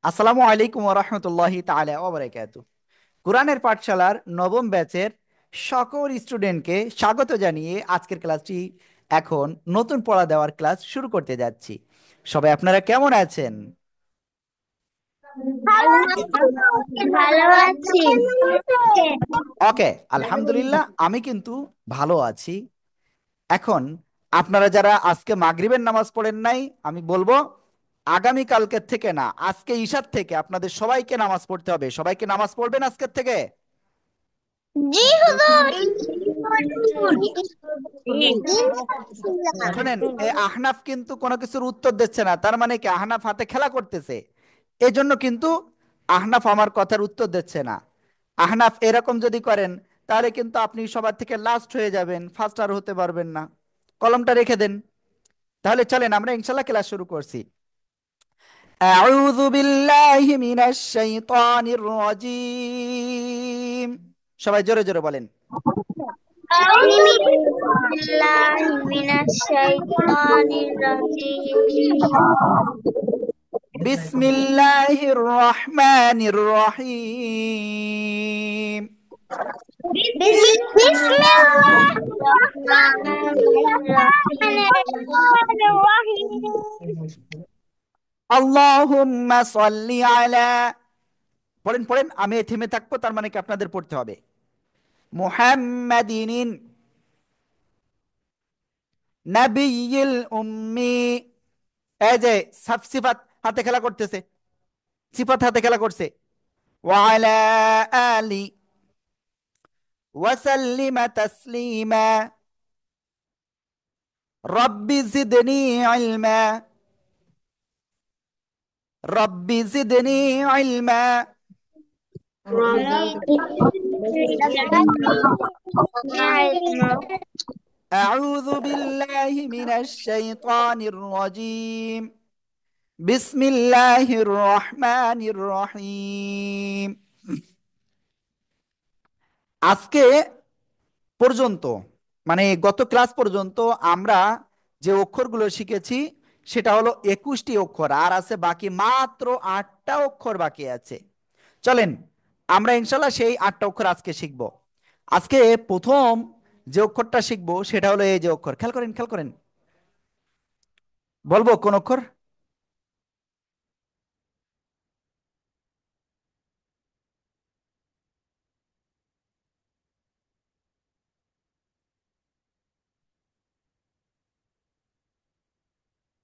আসসালামু আলাইকুম ওরহমতুল্লাহি তাআলা ওয়া বারাকাতুহু। কোরআনের পাঠশালার নবম ব্যাচের সকল স্টুডেন্টকে স্বাগত জানিয়ে আজকের ক্লাসটি এখন নতুন পড়া দেওয়ার ক্লাস শুরু করতে যাচ্ছি। সবাই আপনারা কেমন আছেন? ভালো আছি। ভালো আছি। ওকে, আলহামদুলিল্লাহ, আমি কিন্তু ভালো আছি। এখন আপনারা যারা আজকে মাগরিবের নামাজ পড়েন নাই, আমি বলবো আগামী কালকের থেকে না, আজকে ঈশার থেকে আপনাদের সবাইকে নামাজ পড়তে হবে। সবাইকে নামাজ পড়বেন আজকের থেকে। জি হুজুর। শোনেন, এই আহনাফ কিন্তু কোনো কিছুর উত্তর দিচ্ছে না, তার মানে কি আহনাফ হাতে খেলা করতেছে। এজন্য কিন্তু আহনাফ আমার কথার উত্তর দিচ্ছে না। আহনাফ এরকম যদি করেন তাহলে কিন্তু আপনি সবার থেকে লাস্ট হয়ে যাবেন, ফার্স্ট আর হতে পারবেন না। কলমটা রেখে দেন। তাহলে চলেন আমরা ইনশাল্লাহ ক্লাস শুরু করছি। আউযু বিল্লাহি মিনাশ শাইতানির রাজিম। সবাই জোরে জোরে বলেন। أعوذ بالله من الشيطان الرجيم. বিসমিল্লাহির রহমানির রহিম। بسم الله الرحمن الرحيم. আল্লাহুম্মা সাল্লি আলা। পড়েন পড়েন, আমি থেমে থাকবো, তার মানে কি আপনাদের পড়তে হবে। মুহাম্মাদিন নাবিয়্যিল উম্মি। এই যে সাফ সিফাত হাতে খেলা করতেছে, সিফাত হাতে খেলা করছে। ওয়া আলা আলি ওয়া সাল্লিমা তাসলিমা। রব্বি জিদনি ইলমা। রব্বি জিদনি ইলমা। আউযু বিল্লাহি মিনাশ শাইতানির রাজিম। বিসমিল্লাহির রহমানির রহিম। আজকে পর্যন্ত, মানে গত ক্লাস পর্যন্ত আমরা যে অক্ষরগুলো শিখেছি সেটা হলো 21টি অক্ষর, আর আছে বাকি মাত্র 8টা অক্ষর বাকি আছে। চলেন আমরা ইনশাল্লাহ সেই 8টা অক্ষর আজকে শিখব। আজকে প্রথম যে অক্ষরটা শিখবো সেটা হলো এই যে অক্ষর, খেয়াল করেন খেয়াল করেন। বলবো কোন অক্ষর?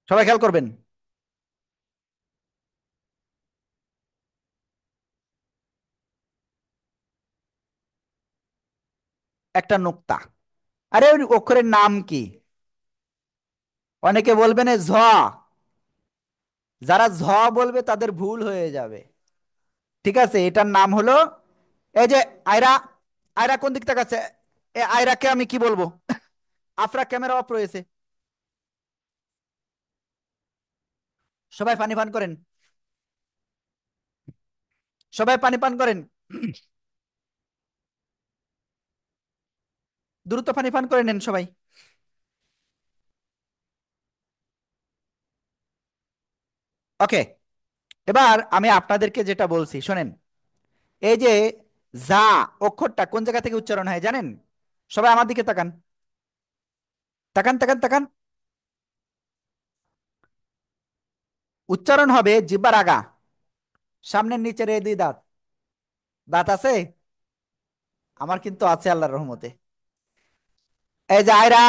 সবাই খেয়াল করবেন। একটা নোক্তা। আরে ওই অক্ষরের নাম কি? অনেকে বলবেন এ ঝ। যারা ঝ বলবে তাদের ভুল হয়ে যাবে। ঠিক আছে, এটার নাম হলো এই যে আয়রা। আয়রা কোন দিক থেকে আছে? এ আয়রাকে আমি কি বলবো? আফরা ক্যামেরা অফ রয়েছে। সবাই পানি পান করেন। সবাই পানি পান করেন। দ্রুত পানি পান করে নেন সবাই। ওকে, এবার আমি আপনাদেরকে যেটা বলছি শোনেন। এই যে যা অক্ষরটা কোন জায়গা থেকে উচ্চারণ হয় জানেন? সবাই আমার দিকে তাকান, তাকান তাকান তাকান। উচ্চারণ হবে জিহ্বার আগা, সামনের নিচের এই দুই দাঁত। দাঁত আছে? আমার কিন্তু আছে আল্লাহর রহমতে। এই যে আয়রা,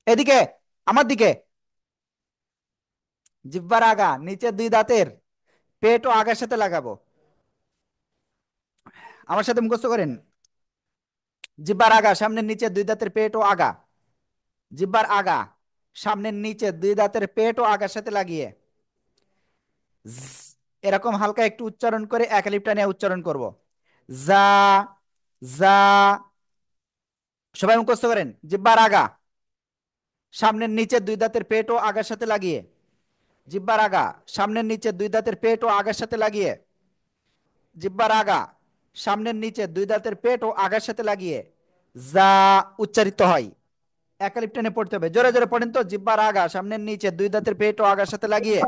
এদিকে, আমার দিকে। জিহ্বার আগা, নিচের দুই দাঁতের পেট ও আগার সাথে লাগাবো। আমার সাথে মুখস্থ করেন। জিহ্বার আগা, সামনের নিচের দুই দাঁতের পেট ও আগা। জিহ্বার আগা, সামনের নিচের দুই দাঁতের পেট ও আগার সাথে লাগিয়ে জ, এরকম হালকা একটু উচ্চারণ করে এক লিপটা নিয়ে উচ্চারণ করব। যা, যা। সবাই মুখস্থ করেন। জিহ্বার আগা, সামনের নিচের দুই দাঁতের পেট ও আগার সাথে লাগিয়ে। জিহ্বার আগা, সামনের নিচের দুই দাঁতের পেট ও আগার সাথে লাগিয়ে। জিহ্বার আগা, সামনের নিচে দুই দাঁতের পেট ও আগার সাথে লাগিয়ে যা উচ্চারিত হয়। একালিপ টেনে পড়তে হবে, জোরে জোরে পড়েন তো। জিহ্বার আগা, সামনের নিচে দুই দাঁতের পেট ও আগার সাথে লাগিয়ে।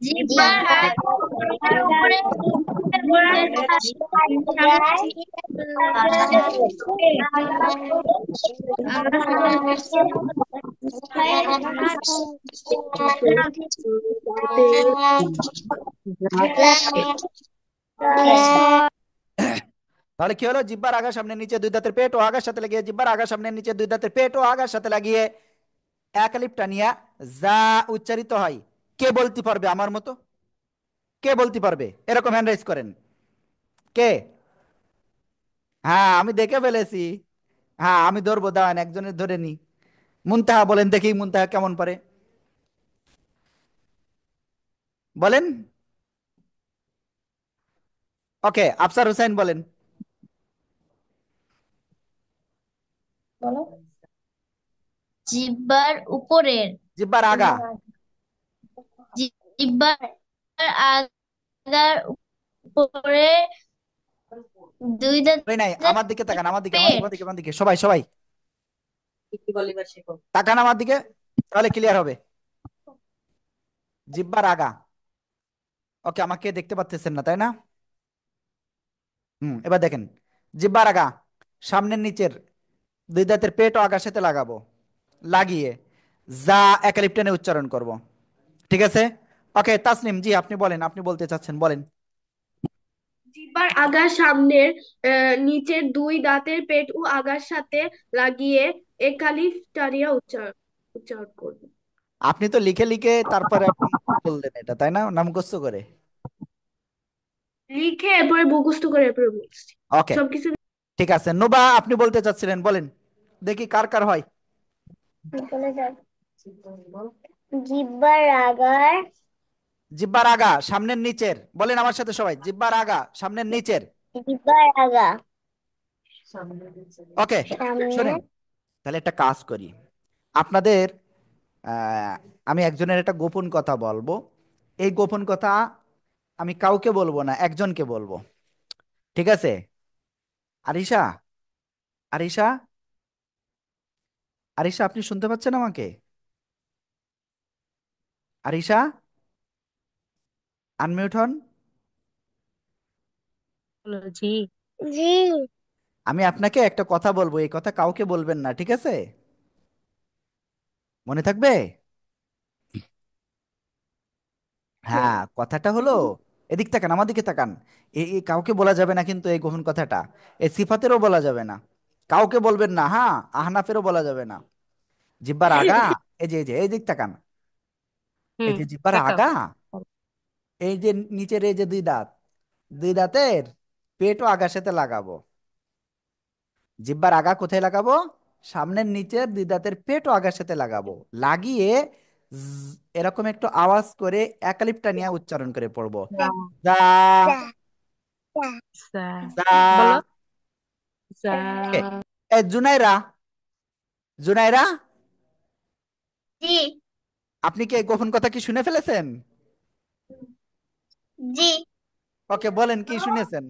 জিহ্বার জিহ্বার উপরে নিচের তাহলে কি হলো, জিহ্বার আগা সামনে নিচে দুই দাঁতের পেট ও আগার সাথে লাগিয়ে, জিহ্বার আগা সামনে নিচে দুই দাঁতের পেট ও আগার সাথে লাগিয়ে এক আলিফ টানিয়া যা উচ্চারিত হয়, কে বলতে পারবে আমার মতো? কে বলতে পারবে? এরকম হ্যান্ড রাইজ করেন। কে? হ্যাঁ, আমি দেখে ফেলেছি। হ্যাঁ, আমি ধরবো, দাঁড়ান একজনের ধরে নি। মুনতাহা বলেন দেখি, মুনতাহা কেমন পারে বলেন। ওকে, আফসার হুসাইন বলেন। বলো। জিহ্বার উপরের জিহ্বার আগা। জিহ্বার আগার উপরে দুই ওই নাই, দাঁতের আমার দিকে তাকান, আমার দিকে, আমার দিকে, পেট। আমার দিকে, আমার দিকে, সবাই সবাই তাকান আমার দিকে, তাহলে ক্লিয়ার হবে। জিহ্বার আগা। ওকে, আমাকে দেখতে পাচ্ছেন না তাই না? এবার দেখেন, জিহ্বার আগা সামনের নিচের দুই দাঁতের পেট ও আগার সাথে লাগাবো, লাগিয়ে যা একালিপ টেনে উচ্চারণ করব। ঠিক আছে? ওকে, তাসনিম জি আপনি বলেন, আপনি বলতে চাচ্ছেন বলেন। জিহ্বার আগার সামনের নিচের দুই দাঁতের পেট ও আগার সাথে লাগিয়ে একালিফ টানিয়া উচ্চারণ করবে। আপনি তো লিখে লিখে তারপরে আপনি বললেন এটা, তাই না, নাম মুখস্থ করে? লিখে এরপরে মুখস্থ করে এরপরে বলছি ওকে, সবকিছু। ঠিক আছে। নোবা আপনি বলতে চাচ্ছিলেন, বলেন দেখি কার কার হয়। বলে যাও। জিহ্বার আগার জিহ্বার আগা সামনের নিচের, বলেন আমার সাথে সবাই, জিহ্বার আগা সামনের নিচের। জিহ্বার আগা ওকে, সামনে। শোনেন, তাহলে একটা কাজ করি। আপনাদের আমি একজনের একটা গোপন কথা বলবো। এই গোপন কথা আমি কাউকে বলবো না, একজনকে বলবো। ঠিক আছে? আরিশা, আরিশা, আরিশা আপনি শুনতে পাচ্ছেন আমাকে? আরিশা, আনমিউট হন। বলো জি। জি। আমি আপনাকে একটা কথা বলবো, এই কথা কাউকে বলবেন না, ঠিক আছে? মনে থাকবে? হ্যাঁ, কথাটা হলো, এদিক তাকান, আমার দিকে তাকান। এই কাউকে বলা যাবে না কিন্তু এই গোপন কথাটা। এই সিফাতেরও বলা যাবে না, কাউকে বলবেন না। হ্যাঁ, আহনাফেরও বলা যাবে না। জিব্বার আগা, এই যে এই দিক তাকান, এই হুম। যে জিব্বার তাকাও। আগা, এই যে নিচের এই যে দুই দাঁত, দুই দাঁতের পেটও আগার সাথে লাগাবো। জিব্বার আগা কোথায় লাগাবো? সামনের নিচের দুই দাঁতের পেটও আগার সাথে লাগাবো, লাগিয়ে এরকম একটু আওয়াজ করে একালিপটা নিয়ে উচ্চারণ করে পড়বো। যা। যা, যা। যা। যা। যা। বলো। যা। এ, এ জুনাইরা, জুনাইরা, জি। আপনি কি এই গোপন কথা কি শুনে ফেলেছেন? জি। ওকে, বলেন কি শুনেছেন।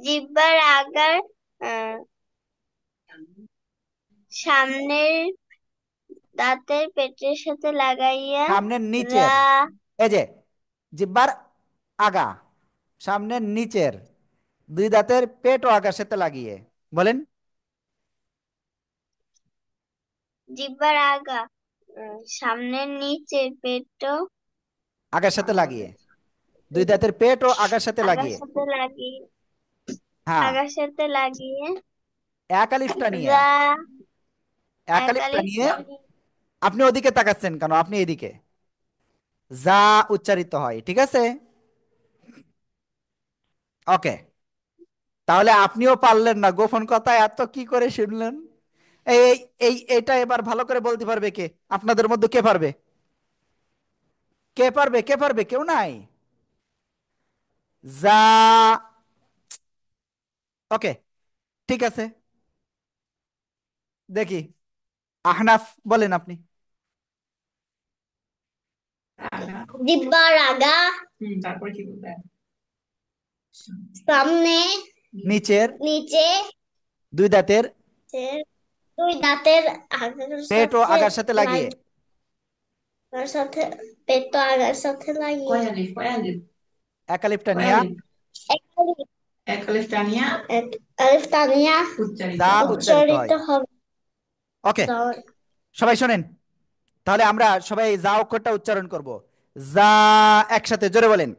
জিহ্বার আগার আহ, সামনের দাঁতের পেটের সাথে লাগাইয়া সামনের নিচের, রা। এই যে জিব্বার আগা সামনের নিচের দুই দাঁতের পেট ও আগার সাথে লাগিয়ে, বলেন। জিহ্বার আগা সামনের নিচের পেটও আগার সাথে লাগিয়ে, দুই দাঁতের পেট ও আগার সাথে আগার লাগিয়ে। সাথে লাগিয়ে হ্যাঁ, আগার সাথে লাগিয়ে এক আলিফটা নিয়ে, রা। এক আলিফটা একালিফ নিয়ে। টানি। আপনি ওদিকে তাকাচ্ছেন কেন? আপনি এদিকে, যা উচ্চারিত হয়, ঠিক আছে? ওকে, তাহলে আপনিও পারলেন না, গোপন কথা এত কি করে শুনলেন? এই এই এই এটা এবার ভালো করে বলতে পারবে কে? আপনাদের মধ্যে কে পারবে? কে পারবে? কে পারবে? কেউ নাই? যা। ওকে, ঠিক আছে, দেখি আহনাফ বলেন আপনি। জিহ্বার আগা তারপরে কি বলবে? সামনে নিচের নিচে দুই দাঁতের দুই দাঁতের আগার পেট ও সাথে আগার সাথে লাগিয়ে, লাগিয়ে তার সাথে পেটটা আগার সাথে লাগিয়ে এক আলিফটা নিয়া এক আলিফ এক আলিফ টানিয়া যা উচ্চারিত উচ্চারিত হয়। হবে। ওকে, জ- সবাই শোনেন, তাহলে আমরা সবাই যা অক্ষরটা উচ্চারণ করব। যা, একসাথে জোরে বলেন।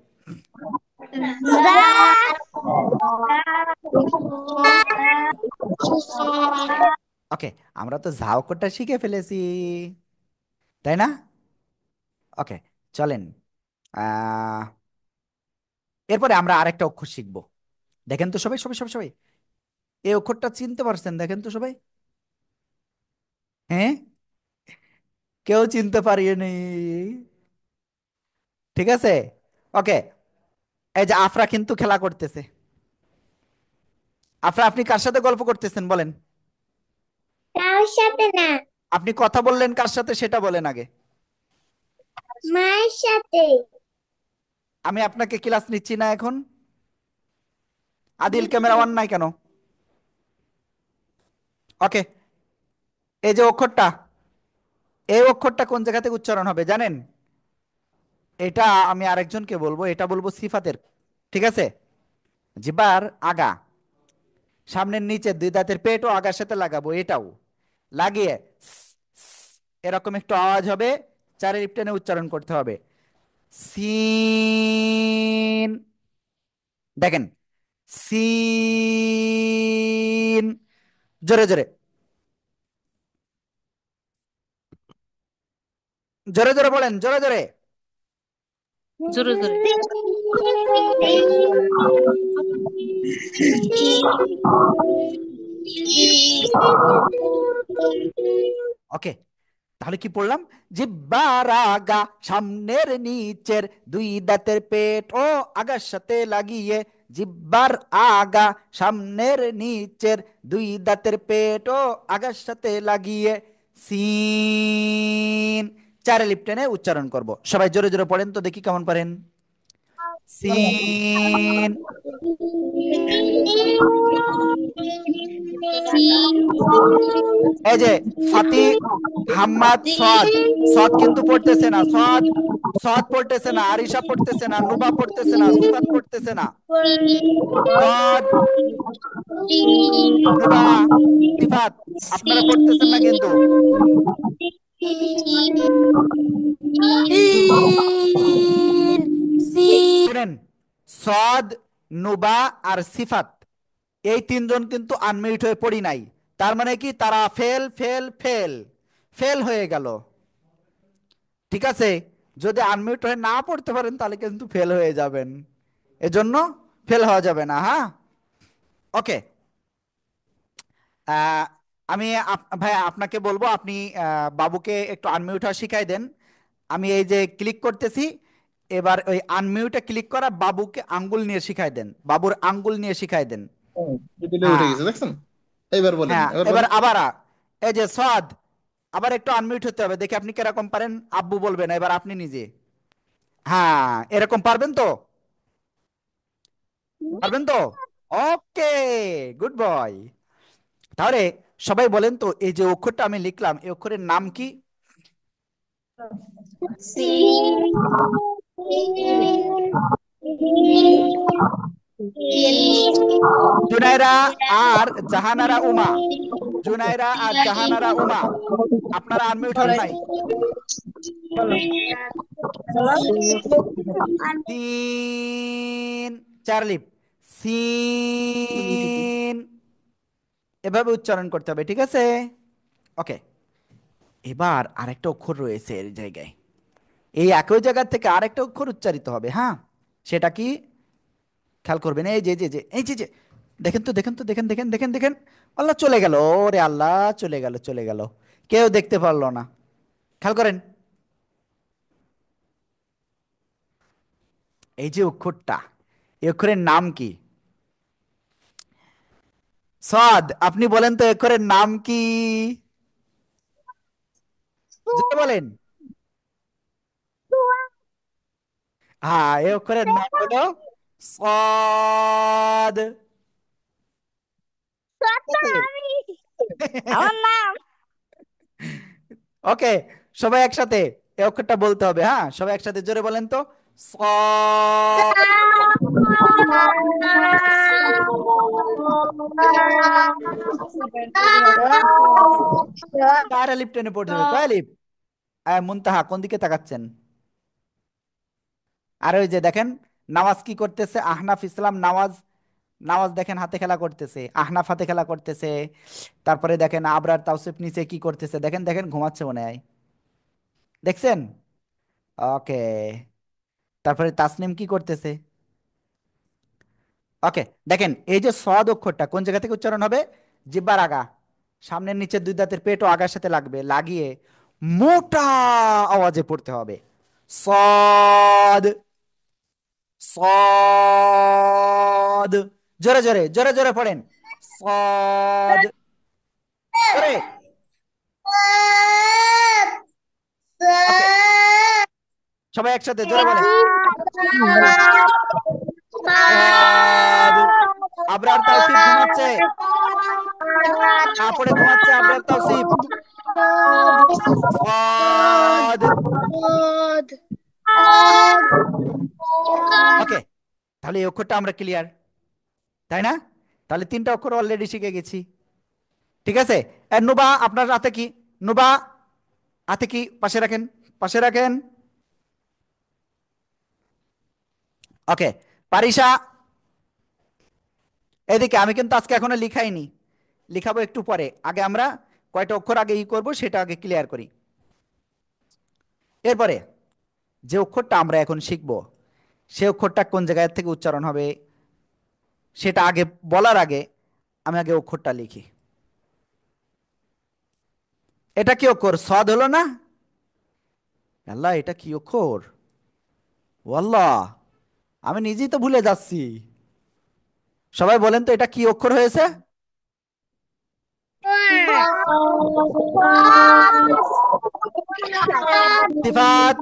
ওকে, আমরা তো যা অক্ষরটা শিখে ফেলেছি, তাই না? ওকে, চলেন। আহ এরপরে আমরা আরেকটা অক্ষর শিখব। দেখেন তো সবাই সবাই সবাই সবাই, এই অক্ষরটা চিনতে পারছেন? দেখেন তো সবাই। হ্যাঁ, কেউ চিনতে পারিনি। ঠিক আছে, ওকে। এই যে আফরা কিন্তু খেলা করতেছে। আফরা, আপনি কার সাথে গল্প করতেছেন বলেন? তার সাথে না, আপনি কথা বললেন কার সাথে সেটা বলেন আগে। মায়ের সাথে। আমি আপনাকে ক্লাস নিচ্ছি না এখন। আদিল, ক্যামেরা অন নাই কেন? ওকে, এই যে অক্ষরটা, এই অক্ষরটা কোন জায়গা থেকে উচ্চারণ হবে জানেন? এটা আমি আরেকজনকে বলবো, এটা বলবো সিফাতের। ঠিক আছে, জিবার আগা, সামনের নিচে দুই দাঁতের পেটও আগার সাথে লাগাবো, এটাও লাগিয়ে এরকম একটু আওয়াজ হবে, চারের টেনে উচ্চারণ করতে হবে। সিন, দেখেন, সিন, জোরে জোরে, জোরে জোরে বলেন, জোরে জোরে। জোরে জোরে। ওকে, তাহলে কি পড়লাম? জিহ্বার আগা, সামনের নিচের দুই দাঁতের পেট ও আগার সাথে লাগিয়ে। জিহ্বার আগা, সামনের নিচের দুই দাঁতের পেট ও আগার সাথে লাগিয়ে। সিন, চারে লিপ টেনে উচ্চারণ করব। সবাই জোরে জোরে পড়েন তো দেখি কেমন পারেন। সিন, এই যে ফাতি, হাম্মাদ, সদ, সদ কিন্তু পড়তেছে না, সদ, সদ পড়তেছে না, আরিশা পড়তেছে না, নুবা পড়তেছে না, সিফাত পড়তেছে না। সদ, নুবা, সিফাত, আপনারা পড়তেছেন না কিন্তু। শুনেন, সদ, নুবা আর সিফাত, এই তিনজন কিন্তু আনমিউট হয়ে পড়ি নাই। তার মানে কি, তারা ফেল ফেল ফেল, ফেল হয়ে গেল। ঠিক আছে, যদি আনমিউট হয়ে না পড়তে পারেন তাহলে কিন্তু ফেল হয়ে যাবেন, এজন্য ফেল হওয়া যাবে না। হ্যাঁ, ওকে। আমি ভাই আপনাকে বলবো, আপনি বাবুকে একটু আনমিউট হওয়া শিখাই দেন। আমি এই যে ক্লিক করতেছি, এবার ওই আনমিউটে ক্লিক করা, বাবুকে আঙ্গুল নিয়ে শিখাই দেন, বাবুর আঙ্গুল নিয়ে শিখাই দেন। দিলে উঠে হ্যাঁ, গেছে দেখছেন? এইবার বলেন, হ্যাঁ, এবার এবার বলেন। আবার এই যে সদ, আবার একটু আনমিউট হতে হবে, দেখি আপনি কিরকম পারেন। আব্বু বলবেন এবার আপনি নিজে। হ্যাঁ, এরকম পারবেন তো? পারবেন তো? ওকে, গুড বয়। তাহলে সবাই বলেন তো, এই যে অক্ষরটা আমি লিখলাম, এই অক্ষরের নাম কি? জুনাইরা আর জাহানারা উমা, জুনাইরা আর জাহানারা উমা, আপনারা আনমিউট হন নাই। সিন, চার লিপ, সিন, এভাবে উচ্চারণ করতে হবে, ঠিক আছে? ওকে, এবার আরেকটা অক্ষর রয়েছে এর জায়গায়, এই একই জায়গা থেকে আরেকটা অক্ষর উচ্চারিত হবে। হ্যাঁ, সেটা কি? খেয়াল করবেন, এই যে যে যে এই যে যে, দেখেন তো দেখেন তো, দেখেন দেখেন দেখেন দেখেন, আল্লাহ চলে গেল, ওরে আল্লাহ, চলে গেল চলে গেল, কেউ দেখতে পারলো না। খেয়াল করেন, এই যে অক্ষরটা, এই অক্ষরের নাম কি? সাদ, আপনি বলেন তো, এই অক্ষরের নাম কি? জোরে বলেন। হ্যাঁ, এই অক্ষরের নাম হলো সাদ। ঠিক আছে? আমার নাম ওকে, সবাই একসাথে, এই অক্ষরটা বলতে হবে। হ্যাঁ, সবাই একসাথে জোরে বলেন তো, সদ। কার আলিফ টেনে পড়তে হবে, কয় আলিফ? মুনতাহা কোন দিকে তাকাচ্ছেন? আর ওই যে দেখেন নামাজ কি করতেছে, আহনাফ ইসলাম নামাজ, নামাজ দেখেন হাতে খেলা করতেছে, আহনাফ হাতে খেলা করতেছে। তারপরে দেখেন আবরার তাওসিফ নিচে কি করতেছে, দেখেন দেখেন ঘুমাচ্ছে মনে হয়, দেখছেন? ওকে। তারপরে তাসনিম কি করতেছে? ওকে। দেখেন এই যে সদ অক্ষরটা কোন জায়গা থেকে উচ্চারণ হবে? জিহ্বার আগা, সামনের নিচের দুই দাঁতের পেটও আগার সাথে লাগবে, লাগিয়ে মোটা আওয়াজে পড়তে হবে। সদ, সদ। জোরে জোরে জোরে জোরে পড়েন, সদ। জোরে। ওকে, সবাই একসাথে জোরে বলেন, সদ। আবরার তাওসিফ ঘুমাচ্ছে, না পড়ে ঘুমাচ্ছে আবরার তাওসিফ। সদ। ওকে, তাহলে এই অক্ষরটা আমরা ক্লিয়ার, তাই না? তাহলে তিনটা অক্ষর অলরেডি শিখে গেছি, ঠিক আছে। নুবা আপনার হাতে কি? নুবা হাতে কি? পাশে রাখেন, পাশে রাখেন। ওকে, পারিসা এদিকে। আমি কিন্তু আজকে এখনো লিখাইনি, লিখাবো একটু পরে। আগে আমরা কয়টা অক্ষর আগে করব সেটা আগে ক্লিয়ার করি। এরপরে যে অক্ষরটা আমরা এখন শিখব, সে অক্ষরটা কোন জায়গা থেকে উচ্চারণ হবে সেটা আগে বলার আগে আমি আগে অক্ষরটা লিখি। এটা কি অক্ষর? সদ হলো না? আল্লাহ, এটা কি অক্ষর? ওয়াল্লাহ, আমি নিজেই তো ভুলে যাচ্ছি। সবাই বলেন তো এটা কি অক্ষর হয়েছে? সিফাত।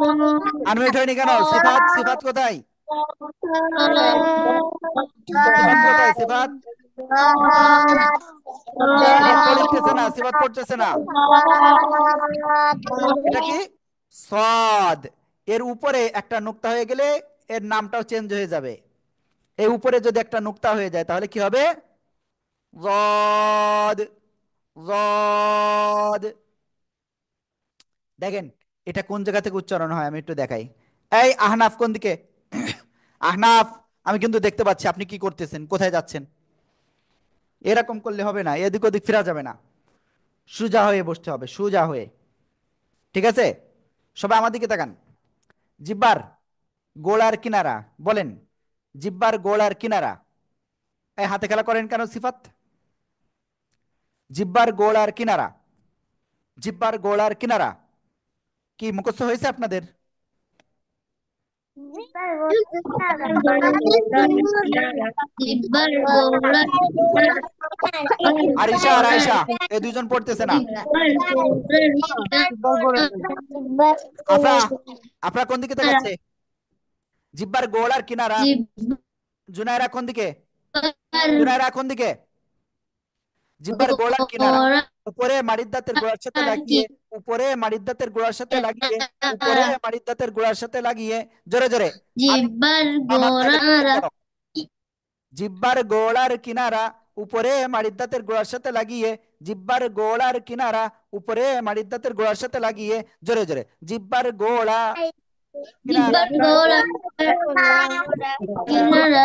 আনমিউট হয়নি কেন? সিফাত, সিফাত কোথায়? সিফাত কোথায়? সিফাত, সিফাত পড়তেছে না, সিফাত পড়তেছে না। এটা কি? সদ। এর উপরে একটা নুক্তা হয়ে গেলে এর নামটাও চেঞ্জ হয়ে যাবে। এই উপরে যদি একটা নুক্তা হয়ে যায় তাহলে কি হবে? জদ, জদ। দেখেন এটা কোন জায়গা থেকে উচ্চারণ হয় আমি একটু দেখাই। এই আহনাফ কোন দিকে? আহনাফ, আমি কিন্তু দেখতে পাচ্ছি আপনি কি করতেছেন, কোথায় যাচ্ছেন। এরকম করলে হবে না, এদিক ওদিক ফেরা যাবে না, সোজা হয়ে বসতে হবে, সোজা হয়ে, ঠিক আছে? সবাই আমার দিকে তাকান। জিব্বার গোড়ার কিনারা বলেন, জিব্বার গোড়ার কিনারা। এই হাতে খেলা করেন কেন সিফাত? জিব্বার গোড়ার কিনারা, জিব্বার গোড়ার কিনারা কি মুখস্থ হয়েছে আপনাদের? আরিশা আর আয়েশা এই দুইজন পড়তেছে না। আফরা, আফরা কোন দিকে তাকাচ্ছে? জিব্বার গোড়ার কিনারা। জুনায়রা কোন দিকে? জুনায়রা কোন দিকে? জিব্বার গোড়ার কিনারা, উপরে মাড়ির দাঁতের গোড়ার সাথে লাগিয়ে, উপরে মাড়ির দাঁতের গোড়ার সাথে লাগিয়ে, উপরে মাড়ির দাঁতের গোড়ার সাথে লাগিয়ে। জোরে জোরে। আমি আমার জায়গায় চলে যাও। জিব্বার গোড়ার কিনারা, উপরে মাড়ির দাঁতের গোড়ার সাথে লাগিয়ে, জিব্বার গোড়ার কিনারা, উপরে মাড়ির দাঁতের গোড়ার সাথে লাগিয়ে। জোরে জোরে। জিব্বার গোড়া কিনারা,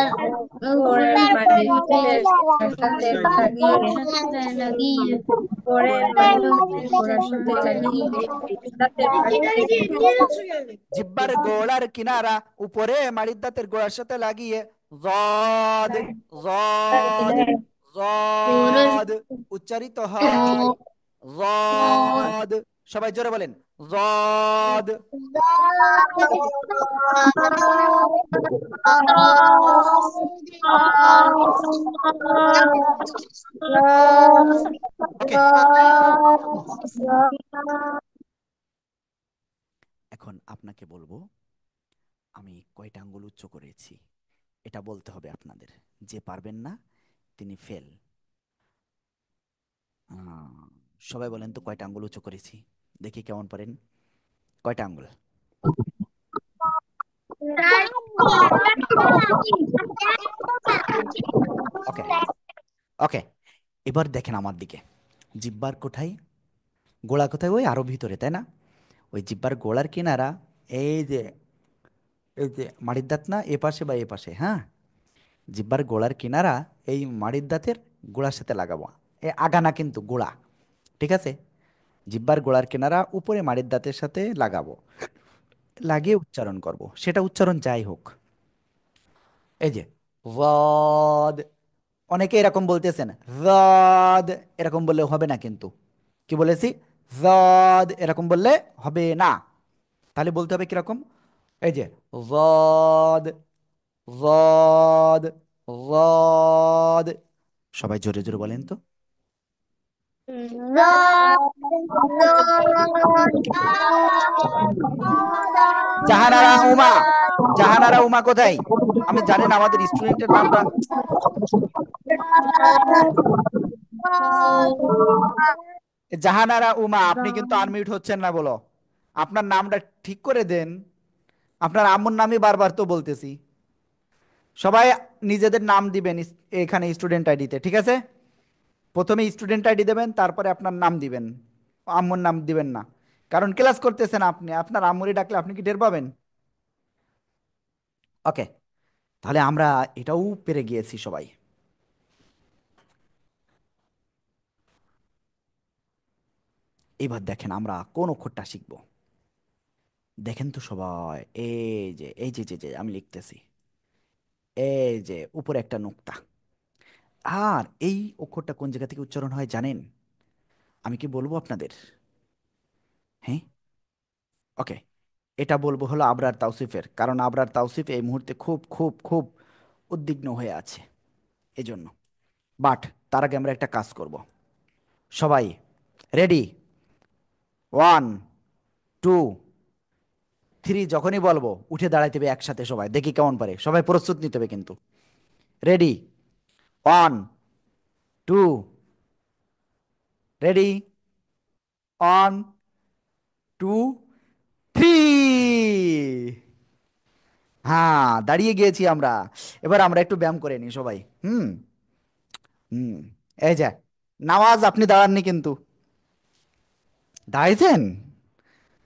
জিব্বার গোড়ার কিনারা, উপরে মাড়ির দাঁতের গোড়ার সাথে লাগিয়ে। জদ, জদ, জদ উচ্চারিত হয়। জদ। সবাই জোরে বলেন, জদ। ওকে, এখন আপনাকে বলবো আমি কয়টা আঙ্গুল উচ্চ করেছি, এটা বলতে হবে আপনাদের। যে পারবেন না তিনি ফেল। সবাই বলেন তো কয়টা আঙ্গুল উঁচু করেছি, দেখি কেমন পারেন। কয়টা আঙ্গুল? ওকে ওকে, এবার দেখেন আমার দিকে। জিহ্বার কোথায়? গোড়া কোথায়? ওই আরো ভিতরে, তাই না? ওই জিহ্বার গোড়ার কিনারা, এই যে এই যে মাড়ির দাঁত না, এ পাশে বা এ পাশে, হ্যাঁ? জিহ্বার গোড়ার কিনারা এই মাড়ির দাঁতের গোড়ার সাথে লাগাবো। এ আগা না কিন্তু, গোড়া। ঠিক আছে? জিহ্বার গোড়ার কিনারা উপরে মাড়ির দাঁতের সাথে লাগাবো, লাগিয়ে উচ্চারণ করব, সেটা উচ্চারণ যাই হোক। এই যে ওয়াদ, অনেকে এরকম বলতেছেন জাদ, এরকম বললে হবে না কিন্তু। কি বলেছি? জাদ, এরকম বললে হবে না। তাহলে বলতে হবে কিরকম? এই যে জাদ, জাদ, জাদ। সবাই জোরে জোরে বলেন তো। জাহানারা উমা, জাহানারা উমা কোথায়? আমি জানি না আমাদের স্টুডেন্টের নামটা। জাহানারা উমা, আপনি কিন্তু আনমিউট হচ্ছেন না, বলো। আপনার নামটা ঠিক করে দেন। আপনার আম্মুর নামই বারবার তো বলতেছি। সবাই নিজেদের নাম দিবেন এখানে স্টুডেন্ট আইডিতে, ঠিক আছে? প্রথমে স্টুডেন্ট আইডি দেবেন, তারপরে আপনার নাম দিবেন, আম্মুর নাম দিবেন না। কারণ ক্লাস করতেছেন আপনি, আপনার আম্মুরি ডাকলে আপনি কি টের পাবেন? ওকে, তাহলে আমরা এটাও পেরে গিয়েছি সবাই। এবার দেখেন আমরা কোন অক্ষরটা শিখব। দেখেন তো সবাই, এই যে আমি লিখতেছি, এই যে উপরে একটা নোক্তা। আর এই অক্ষরটা কোন জায়গা থেকে উচ্চারণ হয় জানেন? আমি কি বলবো আপনাদের? হ্যাঁ, ওকে। এটা বলবো হলো আবরার তাওসিফের, কারণ আবরার তাওসিফ এই মুহূর্তে খুব খুব খুব উদ্বিগ্ন হয়ে আছে, এজন্য। বাট তার আগে আমরা একটা কাজ করব। সবাই রেডি? 1 2 3 যখনই বলবো উঠে দাঁড়াইতে হবে একসাথে, সবাই দেখি কেমন পারে। সবাই প্রস্তুত নিতে হবে কিন্তু। রেডি? 1 2, রেডি? 1 2 3। হ্যাঁ, দাঁড়িয়ে গিয়েছি আমরা। এবার আমরা একটু ব্যায়াম করে নিই সবাই। হুম হুম এই যে নওয়াজ, আপনি দাঁড়াননি কিন্তু, দাঁড়াইছেন?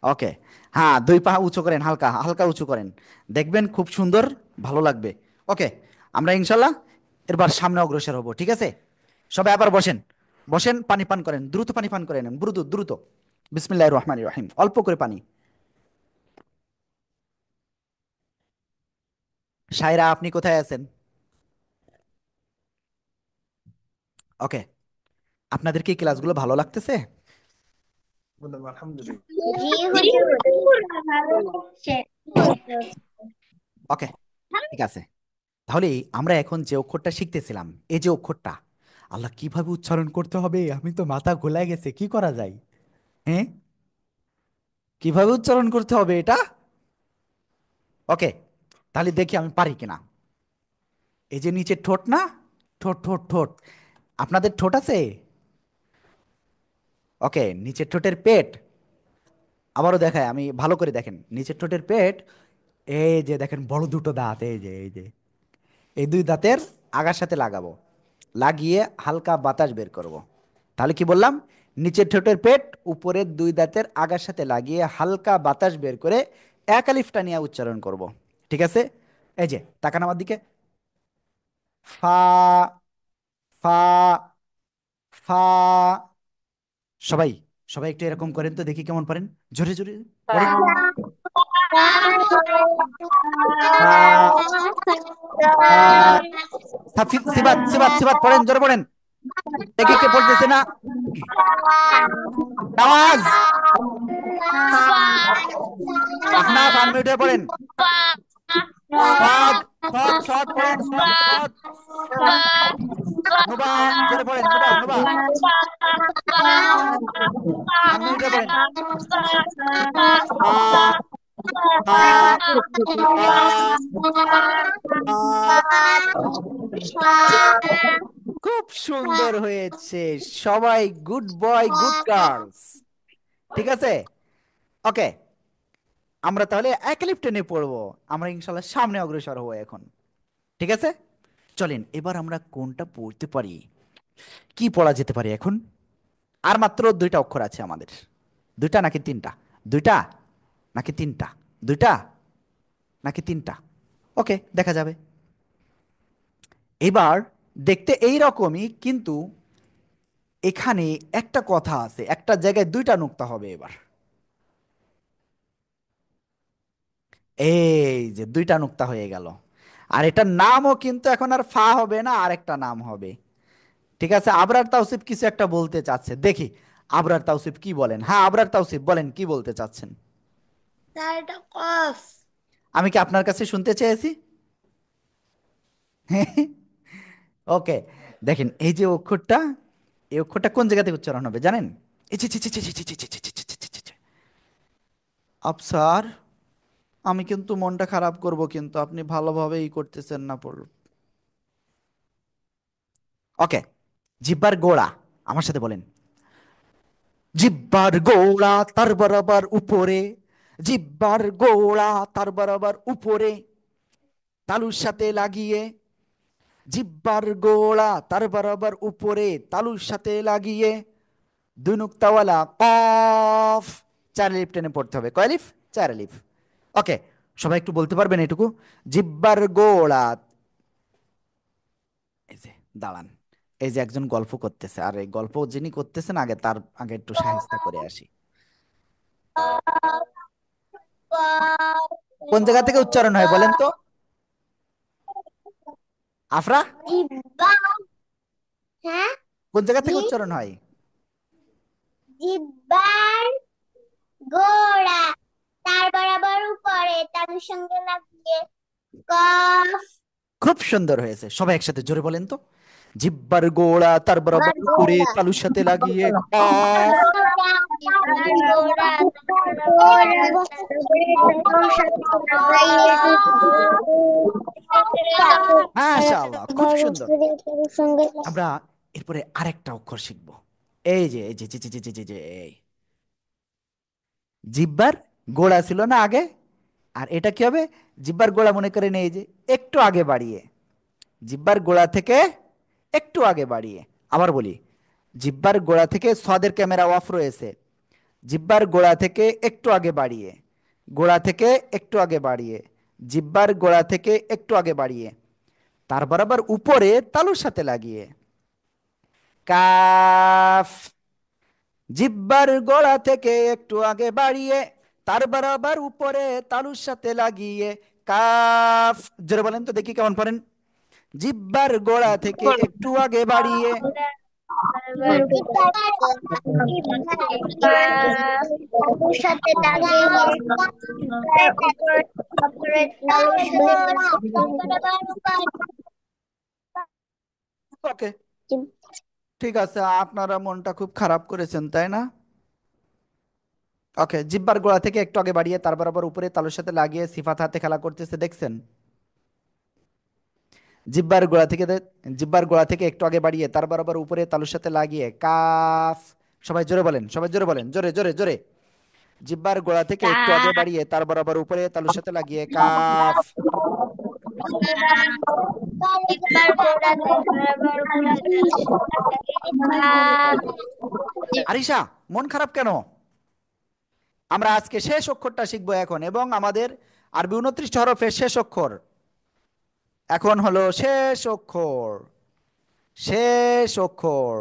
ওকে। হ্যাঁ, দুই পা উঁচু করেন, হালকা হালকা উঁচু করেন, দেখবেন খুব সুন্দর, ভালো লাগবে। ওকে, আমরা ইনশাল্লাহ এরবার সামনে অগ্রসর হব, ঠিক আছে? সবাই আবার বসেন, বসেন, পানি পান করেন, দ্রুত পানি পান করেন, দ্রুত দ্রুত। বিসমিল্লাহির রহমানির রহিম, অল্প করে পানি। সায়রা, আপনি কোথায় আছেন? ওকে, আপনাদের কি ক্লাসগুলো ভালো লাগতেছে? বললাম আলহামদুলিল্লাহ। জি হুজুর। ওকে, ঠিক আছে। তাহলে আমরা এখন যে অক্ষরটা শিখতেছিলাম, এই যে অক্ষরটা, আল্লাহ কিভাবে উচ্চারণ করতে হবে, আমি তো মাথা ঘোলা গেছে, কি করা যায়? হ্যাঁ, কিভাবে উচ্চারণ করতে হবে এটা? ওকে, তাহলে দেখি আমি পারি কিনা। এই যে নিচের ঠোঁট না, ঠোঁট ঠোঁট ঠোঁট, আপনাদের ঠোঁট আছে? ওকে, নিচের ঠোঁটের পেট, আবারও দেখায়, আমি ভালো করে দেখেন, নিচের ঠোঁটের পেট। এই যে দেখেন বড় দুটো দাঁত, এই যে এই দুই দাঁতের আগার সাথে লাগাবো, লাগিয়ে হালকা বাতাস বের করব। তাহলে কি বললাম? নিচের ঠোঁটের পেট উপরের দুই দাঁতের আগার সাথে লাগিয়ে হালকা বাতাস বের করে এক আলিফটা নিয়ে উচ্চারণ করব। ঠিক আছে? এই যে তাকান আমার দিকে। ফা, ফা, ফা। সবাই, সবাই একটু এরকম করেন তো দেখি কেমন পারেন, জোরে জোরে পড়েন। ফা, ফা। সিবাত সিবাত সিবাত পড়েন, জোরে পড়েন, দেখি কে পড়তেছে না। নওয়াজ, আহনাফ, আনমিউটে পড়েন। সদ, সদ সদ পড়েন, সদ সদ। নুবা, জোরে পড়েন, নুবা নুবা, আনমিউটে পড়েন। আ, আ, আ, খুব সুন্দর হয়েছে সবাই, গুড বয় গুড গার্লস। ঠিক আছে? ওকে, আমরা তাহলে এক লিফ টেনে পড়বো। আমরা ইনশাল্লাহ সামনে অগ্রসর হবো এখন। ঠিক আছে, চলেন এবার আমরা কোনটা পড়তে পারি, কি পড়া যেতে পারে এখন। আর মাত্র দুইটা অক্ষর আছে আমাদের। দুইটা নাকি তিনটা? দুইটা নাকি তিনটা? দুইটা নাকি তিনটা? ওকে, দেখা যাবে। এবার দেখতে এই রকমই, কিন্তু এখানে একটা কথা আছে, একটা জায়গায় দুইটা নুক্তা হবে এবার। এই যে দুইটা নুক্তা হয়ে গেল। আর এটার নামও কিন্তু এখন আর ফা হবে না, আরেকটা নাম হবে। ঠিক আছে, আবরার তাওসিফ কিছু একটা বলতে চাচ্ছে, দেখি আবরার তাওসিফ কি বলেন। হ্যাঁ আবরার তাওসিফ বলেন, কি বলতে চাচ্ছেন? স্যার এটা কফ। আমি কি আপনার কাছে শুনতে চেয়েছি? ওকে, দেখেন এই যে অক্ষরটা, এই অক্ষরটা কোন জায়গা থেকে উচ্চারণ হবে জানেন? এই ছি ছি ছি ছি ছি ছি ছি ছি ছি ছি ছি ছি ছি ছি। আফসার, আমি কিন্তু মনটা খারাপ করব, কিন্তু আপনি ভালোভাবে ই করতেছেন না পড়ল। ওকে, জিব্বার গোড়া, আমার সাথে বলেন, জিব্বার গোড়া তার বরাবর উপরে, জিব্বার গোড়া তার বরাবর উপরে, তালুর সাথে লাগিয়ে, জিব্বার গোড়া তার বরাবর উপরে তালুর সাথে লাগিয়ে, দুই নুক্তাওয়ালা কফ। চার লিফ টেনে পড়তে হবে। কয় লিফ? চার লিফ। ওকে, সবাই একটু বলতে পারবেন এটুকু? জিব্বার গোড়া, এই যে দাঁড়ান, এই যে একজন গল্প করতেছে, আর এই গল্প যিনি করতেছেন আগে তার আগে একটু সাহায্য করে আসি। কোন জায়গা থেকে উচ্চারণ হয় বলেন তো আফরা? জিব্বা। হ্যাঁ, কোন জায়গা থেকে জি, উচ্চারণ হয়? জিব্বার গোড়া তার বরাবর উপরে তালুর সঙ্গে লাগিয়ে কফ। খুব সুন্দর হয়েছে, সবাই একসাথে জোরে বলেন তো, জিব্বার গোড়া তার বরাবর জিব্বার উপরে গোড়া তালুর সাথে লাগিয়ে কফ। জিব্বার গোড়া তার বরাবর তালুর সাথে লাগিয়ে মাশাআল্লাহ, খুব সুন্দর। তালুর সঙ্গে আমরা এরপরে আরেকটা অক্ষর শিখবো। এই যে এই যে যে যে যে যে যে যে এই জিব্বার গোড়া ছিল না আগে, আর এটা কি হবে? জিব্বার গোড়া মনে করে নেই যে একটু আগে বাড়িয়ে, জিব্বার গোড়া থেকে একটু আগে বাড়িয়ে। আবার বলি, জিব্বার গোড়া থেকে, সদের ক্যামেরা অফ রয়েছে, জিব্বার গোড়া থেকে একটু আগে বাড়িয়ে, গোড়া থেকে একটু আগে বাড়িয়ে, জিব্বার গোড়া থেকে একটু আগে বাড়িয়ে, তার বরাবর উপরে তালুর সাথে লাগিয়ে কাফ। জিব্বার গোড়া থেকে একটু আগে বাড়িয়ে, তার বরাবর উপরে তালুর সাথে লাগিয়ে কাফ। জোরে বলেন তো দেখি কেমন পড়েন। জিব্বার গোড়া থেকে একটু আগে বাড়িয়ে, তালুর সাথে লাগিয়ে তারপরে তালুর ওকে সাথে ঠিক আছে, আপনারা মনটা খুব খারাপ করেছেন তাই না? ওকে, জিব্বার গোড়া থেকে একটু আগে বাড়িয়ে তার বরাবর উপরে তালুর সাথে লাগিয়ে সিফাত হাতে খেলা করতেছে, দেখছেন? জিব্বার গোড়া থেকে জিব্বার গোড়া থেকে একটু আগে বাড়িয়ে তার বরাবর উপরে তালুর সাথে লাগিয়ে কাফ। সবাই জোরে বলেন, সবাই জোরে বলেন, জোরে জোরে জোরে। জিব্বার গোড়া থেকে একটু আগে বাড়িয়ে তার বরাবর উপরে তালুর সাথে লাগিয়ে কাফ। আরিশা, মন খারাপ কেন? আমরা আজকে শেষ অক্ষরটা শিখবো এখন, এবং আমাদের আরবি 29 হরফের শেষ অক্ষর এখন হলো শেষ অক্ষর, শেষ অক্ষর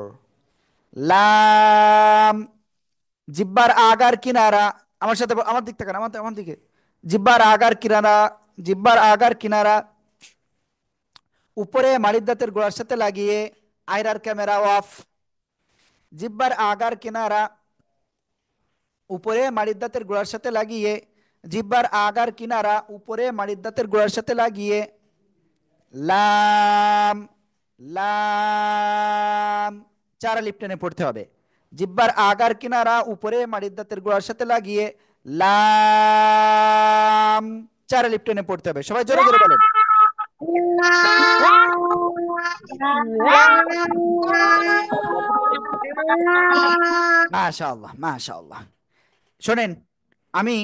লাম। জিব্বার আগার কিনারা, আমার সাথে আমার দিক থেকে, আমার আমার দিকে। জিব্বার আগার কিনারা, জিব্বার আগার কিনারা উপরে মাড়ির দাঁতের গোড়ার সাথে লাগিয়ে, আয়রার ক্যামেরা অফ। জিব্বার আগার কিনারা উপরে মাড়ির দাঁতের গোড়ার সাথে লাগিয়ে, জিব্বার আগার কিনারা উপরে মাড়ির দাঁতের গোড়ার সাথে লাগিয়ে লাম। লাম, চার লিপ টেনে পড়তে হবে। জিব্বার আগার কিনারা উপরে মাড়ির দাঁতের গোড়ার সাথে লাগিয়ে লাম, চার লিপ টেনে পড়তে হবে। সবাই জোরে জোরে বলেন। মাশাআল্লাহ মাশাআল্লাহ। শোনেন, আমি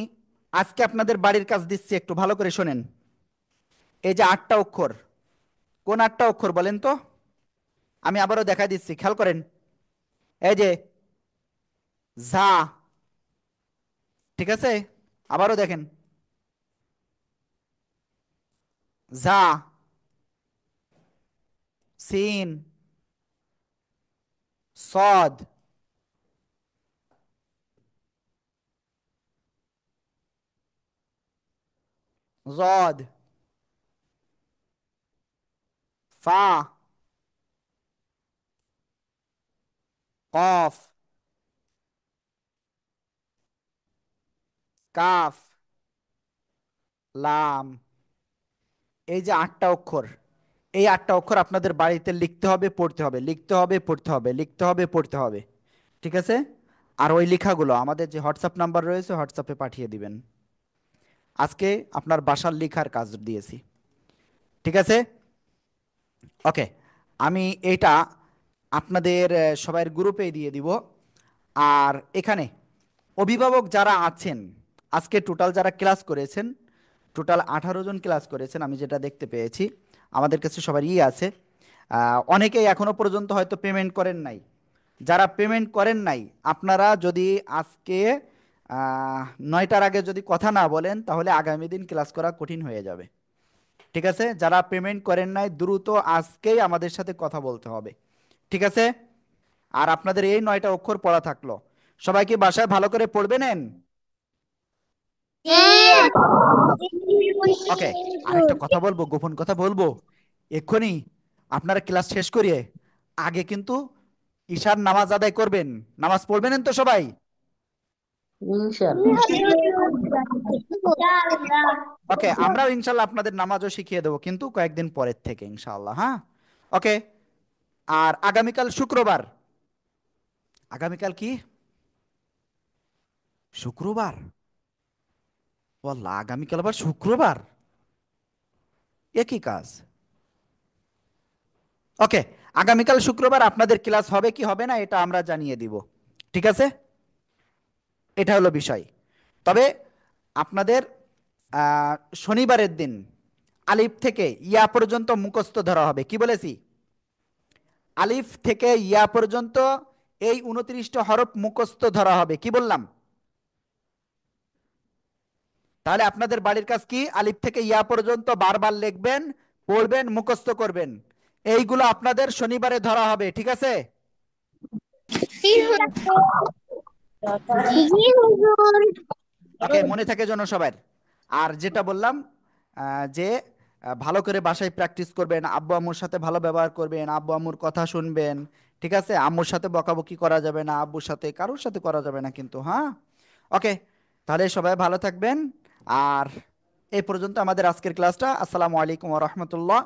আজকে আপনাদের বাড়ির কাজ দিচ্ছি, একটু ভালো করে শোনেন। এই যে 8টা অক্ষর, কোন 8টা অক্ষর বলেন তো? আমি আবারও দেখা দিচ্ছি, খেয়াল করেন। এই যে ঝা, ঠিক আছে? আবারও দেখেন, ঝা, সিন, সদ, জদ, ফা, কফ, কাফ, লাম। এই যে 8টা অক্ষর, এই 8টা অক্ষর আপনাদের বাড়িতে লিখতে হবে, পড়তে হবে, লিখতে হবে, পড়তে হবে, লিখতে হবে, পড়তে হবে। ঠিক আছে? আর ওই লেখাগুলো আমাদের যে হোয়াটসঅ্যাপ নাম্বার রয়েছে, হোয়াটসঅ্যাপে পাঠিয়ে দিবেন। আজকে আপনার বাসার লেখার কাজ দিয়েছি। ঠিক আছে? ওকে। আমি এটা আপনাদের সবার গ্রুপে দিয়ে দিব। আর এখানে অভিভাবক যারা আছেন, আজকে টোটাল যারা ক্লাস করেছেন, টোটাল 18 জন ক্লাস করেছেন আমি যেটা দেখতে পেয়েছি। আমাদের কাছে সবার আছে। অনেকেই এখনো পর্যন্ত হয়তো পেমেন্ট করেন নাই। যারা পেমেন্ট করেন নাই, আপনারা যদি আজকে 9টার আগে যদি কথা না বলেন, তাহলে আগামী দিন ক্লাস করা কঠিন হয়ে যাবে। ঠিক আছে? যারা পেমেন্ট করেন নাই, দ্রুত আজকেই আমাদের সাথে কথা বলতে হবে। ঠিক আছে? আর আপনাদের এই 9টা অক্ষর পড়া থাকলো। সবাই কি বাসায় ভালো করে পড়বে নেন? ওকে। আরেকটা কথা বলবো, গোপন কথা বলবো। এক্ষুনি আপনারা ক্লাস শেষ করিয়ে আগে কিন্তু ঈশার নামাজ আদায় করবেন। নামাজ পড়বেন তো সবাই? ইনশাআল্লাহ। ওকে, আমরাও ইনশাল্লাহ আপনাদের নামাজও শিখিয়ে দেবো, কিন্তু কয়েকদিন পরের থেকে ইনশাআল্লাহ। হ্যাঁ, ওকে। আর আগামীকাল শুক্রবার। আগামীকাল কি? শুক্রবার? বল্লা, আগামীকাল আবার শুক্রবার? এ কি কাজ? ওকে, আগামীকাল শুক্রবার আপনাদের ক্লাস হবে কি হবে না এটা আমরা জানিয়ে দিব। ঠিক আছে? এটা হলো বিষয়। তবে আপনাদের আহ, শনিবারের দিন আলিফ থেকে ইয়া পর্যন্ত মুখস্থ ধরা হবে। কি বলেছি? আলিফ থেকে ইয়া পর্যন্ত এই 29টা হরফ মুখস্থ ধরা হবে। কি বললাম? তাহলে আপনাদের বাড়ির কাজ কি? আলিফ থেকে ইয়া পর্যন্ত বারবার লিখবেন, পড়বেন, মুখস্থ করবেন। এইগুলো আপনাদের শনিবারে ধরা হবে। ঠিক আছে? জি হুজুর। ওকে, মনে থাকে যেন সবার। আর যেটা বললাম, যে ভালো করে বাসায় প্র্যাকটিস করবেন, আব্বু আম্মুর সাথে ভালো ব্যবহার করবেন, আব্বু আম্মুর কথা শুনবেন। ঠিক আছে? আম্মুর সাথে বকাবকি করা যাবে না, আব্বুর সাথে কারোর সাথে করা যাবে না কিন্তু। হ্যাঁ, ওকে। তাহলে সবাই ভালো থাকবেন। আর এই পর্যন্ত আমাদের আজকের ক্লাসটা। আসসালামু আলাইকুম ওয়া রাহমাতুল্লাহ।